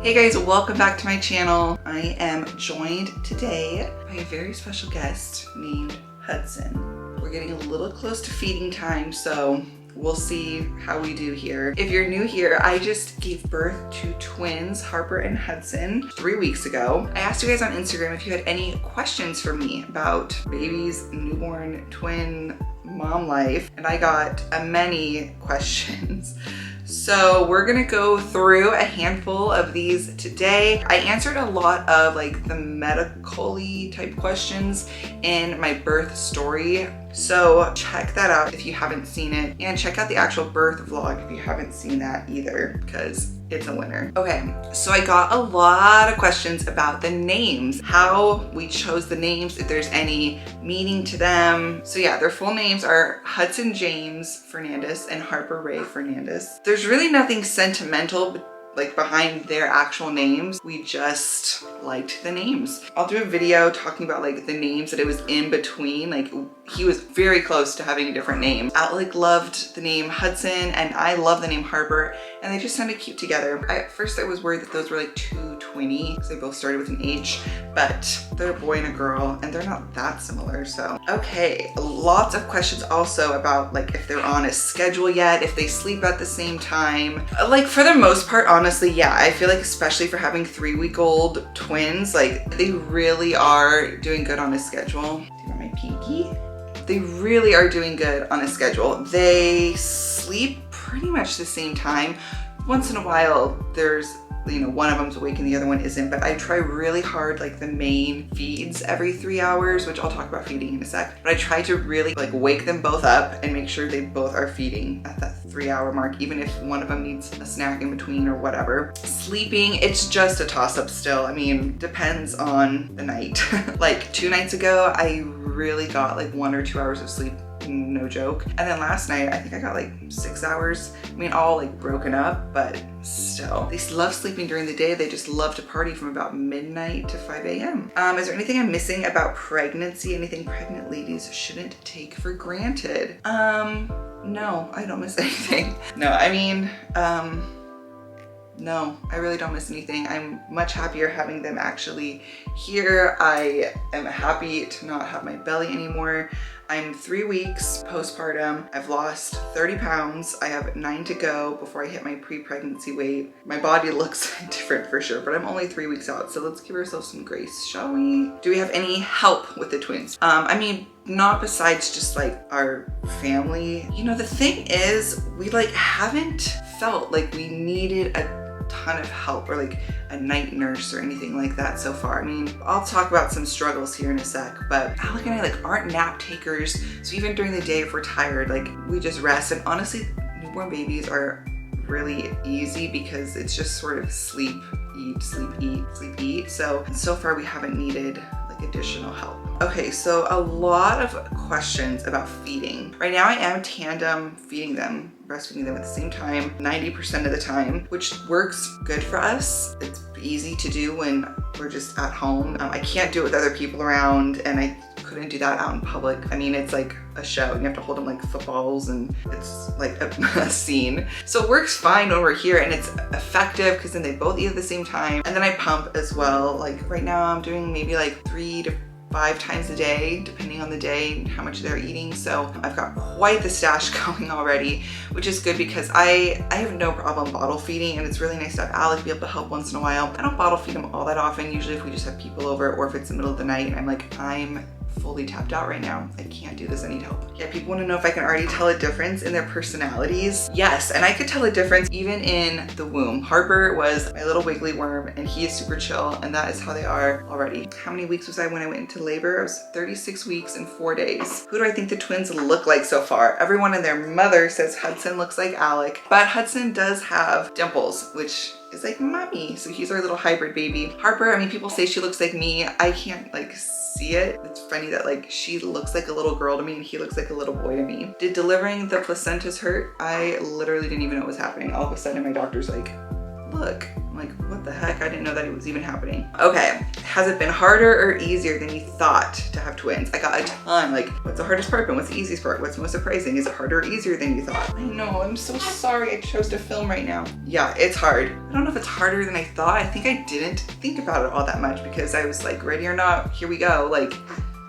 Hey guys, welcome back to my channel. I am joined today by a very special guest named Hudson. We're getting a little close to feeding time, so we'll see how we do here. If you're new here, I just gave birth to twins, Harper and Hudson, 3 weeks ago. I asked you guys on Instagram if you had any questions for me about babies, newborn, twin, mom life, and I got many questions. So we're gonna go through a handful of these today. I answered a lot of like the medical-y type questions in my birth story. So check that out if you haven't seen it, and check out the actual birth vlog if you haven't seen that either, because it's a winner. Okay, so I got a lot of questions about the names, how we chose the names, if there's any meaning to them. So yeah, their full names are Hudson James Fernandez and Harper Ray Fernandez. There's really nothing sentimental behind their actual names. We just liked the names. I'll do a video talking about like the names that it was in between. Like he was very close to having a different name. Alec loved the name Hudson and I love the name Harper, and they just sounded cute together. At first I was worried that those were like too twinny because they both started with an H, but they're a boy and a girl and they're not that similar. So okay, lots of questions also about like if they're on a schedule yet, if they sleep at the same time. Like for the most part, honestly, yeah, I feel like especially for having 3-week-old twins, like they really are doing good on a schedule. Do you want my pinky? They really are doing good on a schedule. They sleep pretty much the same time. Once in a while, there's, you know, one of them's awake and the other one isn't, but I try really hard, like the main feeds every 3 hours, which I'll talk about feeding in a sec, but I try to really like wake them both up and make sure they both are feeding at that 3-hour mark, even if one of them needs a snack in between or whatever. Sleeping, it's just a toss-up still. I mean, depends on the night. Like 2 nights ago, I really got like 1 or 2 hours of sleep, no joke. And then last night, I think I got like 6 hours. I mean, all like broken up, but still. They love sleeping during the day. They just love to party from about midnight to 5 a.m. Is there anything I'm missing about pregnancy? Anything pregnant ladies shouldn't take for granted? No, I don't miss anything. No, I mean, no, I really don't miss anything. I'm much happier having them actually here. I am happy to not have my belly anymore. I'm 3 weeks postpartum. I've lost 30 pounds. I have 9 to go before I hit my pre-pregnancy weight. My body looks different for sure, but I'm only 3 weeks out. So let's give ourselves some grace, shall we? Do we have any help with the twins? I mean, not besides just like our family. You know, the thing is, we like haven't felt like we needed a ton of help or like a night nurse or anything like that so far. I mean, I'll talk about some struggles here in a sec, but Alec and I like aren't nap takers. So even during the day, if we're tired, like we just rest. And honestly, newborn babies are really easy because it's just sort of sleep, eat, sleep, eat, sleep, eat. So far we haven't needed like additional help. Okay, so a lot of questions about feeding. Right now I am tandem feeding them, breastfeeding them at the same time 90% of the time, which works good for us. It's easy to do when we're just at home. I can't do it with other people around, and I couldn't do that out in public. I mean, it's like a show. You have to hold them like footballs, and it's like a scene. So it works fine when we're here, and it's effective because then they both eat at the same time. And then I pump as well. Like right now I'm doing maybe like 3 to 5 times a day, depending on the day and how much they're eating. So I've got quite the stash going already, which is good because I have no problem bottle feeding, and it's really nice to have Alec be able to help once in a while. I don't bottle feed him all that often, usually if we just have people over or if it's the middle of the night and I'm like, I'm fully tapped out right now. I can't do this, I need help. Yeah, people want to know if I can already tell a difference in their personalities. Yes, and I could tell a difference even in the womb. Harper was my little wiggly worm and he is super chill, and that is how they are already. How many weeks was I when I went into labor? I was 36 weeks and 4 days. Who do I think the twins look like so far? Everyone and their mother says Hudson looks like Alec, but Hudson does have dimples, which is like mommy. So he's our little hybrid baby. Harper, I mean, people say she looks like me. I can't like see it. It's funny that like she looks like a little girl to me and he looks like a little boy to me. Did delivering the placentas hurt? I literally didn't even know what was happening. All of a sudden my doctor's like, look. I'm I'm like, what the heck? I didn't know that it was even happening. Okay, has it been harder or easier than you thought to have twins? I got a ton, like, what's the hardest part and what's the easiest part? What's most surprising? Is it harder or easier than you thought? I know, I'm so sorry I chose to film right now. Yeah, it's hard. I don't know if it's harder than I thought. I think I didn't think about it all that much because I was like, ready or not, here we go. Like,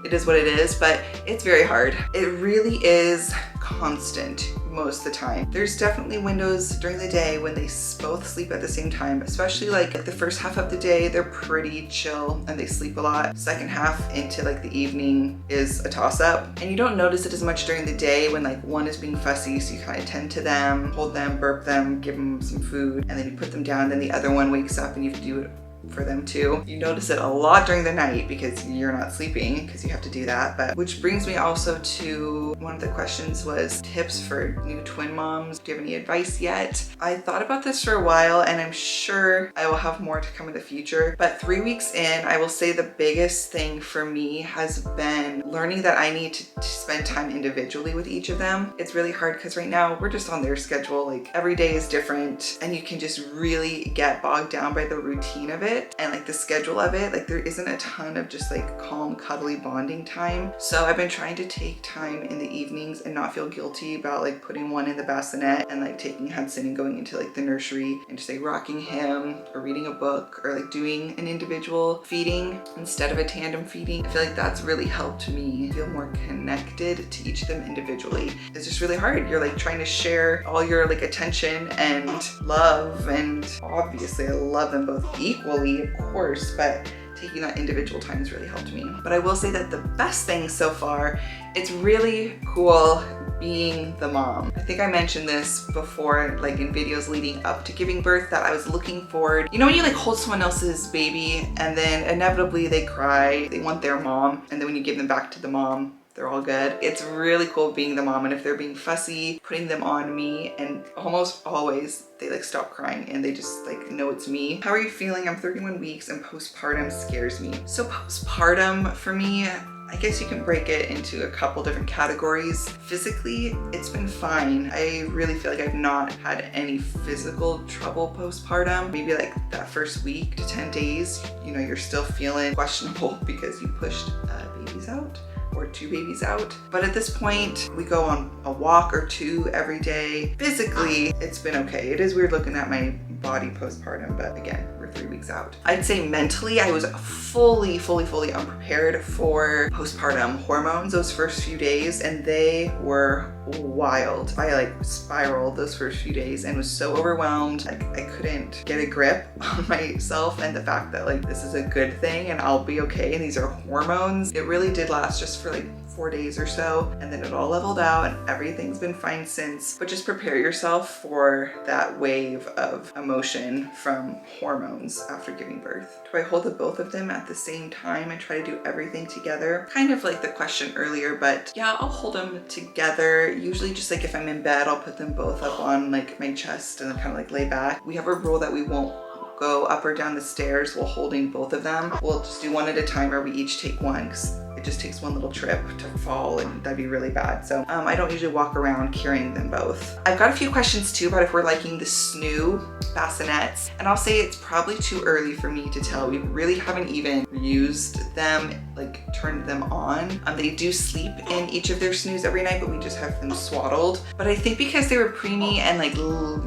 it is what it is, but it's very hard. It really is constant most of the time. There's definitely windows during the day when they both sleep at the same time, especially like the first half of the day, they're pretty chill and they sleep a lot. Second half into like the evening is a toss up. And you don't notice it as much during the day when like one is being fussy, so you kind of tend to them, hold them, burp them, give them some food, and then you put them down, then the other one wakes up and you have to do it for them too. You notice it a lot during the night because you're not sleeping because you have to do that. But which brings me also to one of the questions was tips for new twin moms. Do you have any advice yet? I thought about this for a while and I'm sure I will have more to come in the future. But 3 weeks in, I will say the biggest thing for me has been learning that I need to spend time individually with each of them. It's really hard because right now we're just on their schedule. Like every day is different and you can just really get bogged down by the routine of it and like the schedule of it. Like there isn't a ton of just like calm, cuddly bonding time. So I've been trying to take time in the evenings and not feel guilty about like putting one in the bassinet and like taking Hudson and going into like the nursery and just like rocking him or reading a book or like doing an individual feeding instead of a tandem feeding. I feel like that's really helped me feel more connected to each of them individually. It's just really hard. You're like trying to share all your like attention and love, and obviously I love them both equally, of course, but taking that individual time has really helped me. But I will say that the best thing so far, it's really cool being the mom. I think I mentioned this before, like in videos leading up to giving birth, that I was looking forward. You know when you like hold someone else's baby and then inevitably they cry, they want their mom, and then when you give them back to the mom, they're all good. It's really cool being the mom, and if they're being fussy, putting them on me, and almost always they like stop crying and they just like know it's me. How are you feeling? I'm 31 weeks and postpartum scares me. So postpartum for me, I guess you can break it into a couple different categories. Physically, it's been fine. I really feel like I've not had any physical trouble postpartum. Maybe like that first week to 10 days, you know, you're still feeling questionable because you pushed babies out or 2 babies out. But at this point, we go on a walk or 2 every day. Physically, it's been okay. It is weird looking at my body postpartum, but again, we're 3 weeks out. I'd say mentally, I was fully unprepared for postpartum hormones those first few days, and they were wild. I like spiraled those first few days and was so overwhelmed. Like I couldn't get a grip on myself and the fact that like this is a good thing and I'll be okay and these are hormones. It really did last just for like 4 days or so, and then it all leveled out and everything's been fine since. But just prepare yourself for that wave of emotion from hormones after giving birth. Do I hold the both of them at the same time and try to do everything together? Kind of like the question earlier, but yeah, I'll hold them together. Usually just like if I'm in bed, I'll put them both up on like my chest and then kind of like lay back. We have a rule that we won't go up or down the stairs while holding both of them. We'll just do one at a time, or we each take one, because it just takes one little trip to fall and that'd be really bad. So I don't usually walk around carrying them both. I've got a few questions too about if we're liking the snoo bassinets, and I'll say it's probably too early for me to tell. We really haven't even used them, like turned them on. They do sleep in each of their snoos every night, but we just have them swaddled. But I think because they were preemie and like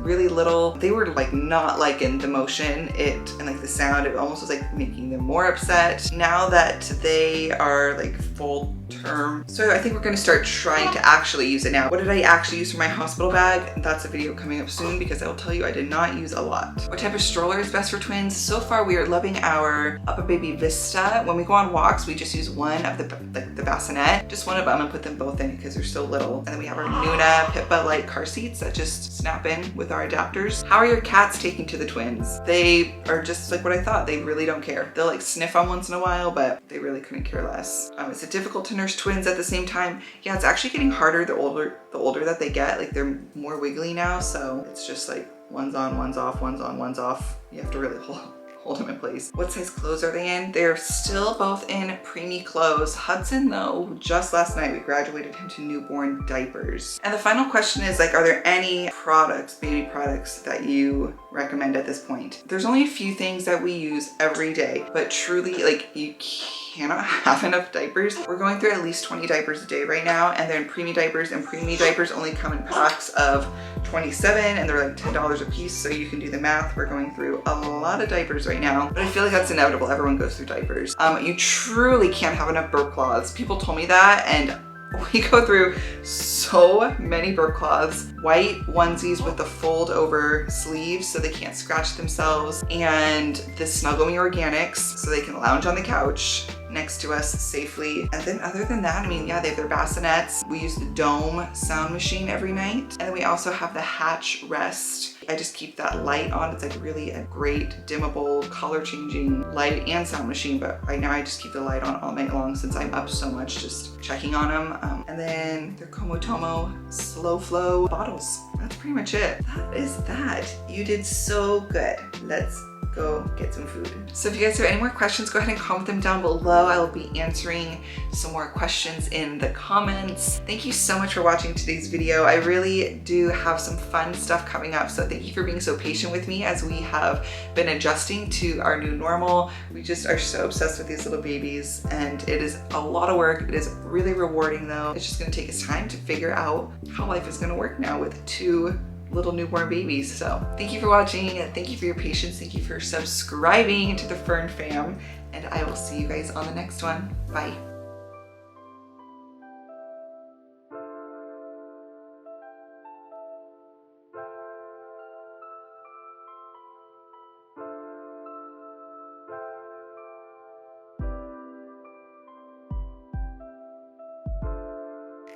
really little, they were like not liking the motion, and like the sound. It almost was like making them more upset. Now that they are like full term, so I think we're gonna start trying to actually use it now. What did I actually use for my hospital bag? That's a video coming up soon because I will tell you I did not use a lot. What type of stroller is best for twins? So far we are loving our Upper Baby Vista. When we go on walks, we just use one of the bassinet, just one of them, and put them both in because they're so little. And then we have our Nuna Pippa Light car seats that just snap in with our adapters. How are your cats taking to the twins? They are just like what I thought. They really don't care. They'll like sniff on once in a while, but they really couldn't care less. Is it difficult to nurse twins at the same time? Yeah, it's actually getting harder the older that they get. Like they're more wiggly now, so it's just like one's on, one's off, one's on, one's off. You have to really hold him in place. What size clothes are they in? They're still both in preemie clothes. Hudson though, just last night we graduated him to newborn diapers. And the final question is like, are there any products, baby products that you recommend at this point? There's only a few things that we use every day, but truly like you cannot have enough diapers. We're going through at least 20 diapers a day right now, and then preemie diapers, and preemie diapers only come in packs of 27 and they're like $10 a piece, so you can do the math. We're going through a lot of diapers right now, but I feel like that's inevitable. Everyone goes through diapers. You truly can't have enough burp cloths. People told me that, and we go through so many burp cloths. White onesies with the fold over sleeves so they can't scratch themselves, and the Snuggle Me Organics so they can lounge on the couch next to us safely. And then other than that, I mean, yeah, they have their bassinets. We use the Dome sound machine every night. And then we also have the Hatch Rest. I just keep that light on. It's like really a great dimmable, color changing light and sound machine. But right now I just keep the light on all night long since I'm up so much just checking on them. And then their Komotomo Slow Flow bottles. That's pretty much it. That is that. You did so good. Let's go get some food. So if you guys have any more questions, go ahead and comment them down below. I will be answering some more questions in the comments. Thank you so much for watching today's video. I really do have some fun stuff coming up, so thank you for being so patient with me as we have been adjusting to our new normal. We just are so obsessed with these little babies, and it is a lot of work. It is really rewarding though. It's just gonna take us time to figure out how life is gonna work now with 2 little newborn babies. So thank you for watching, and thank you for your patience. Thank you for subscribing to the Fern fam, and I will see you guys on the next one. Bye.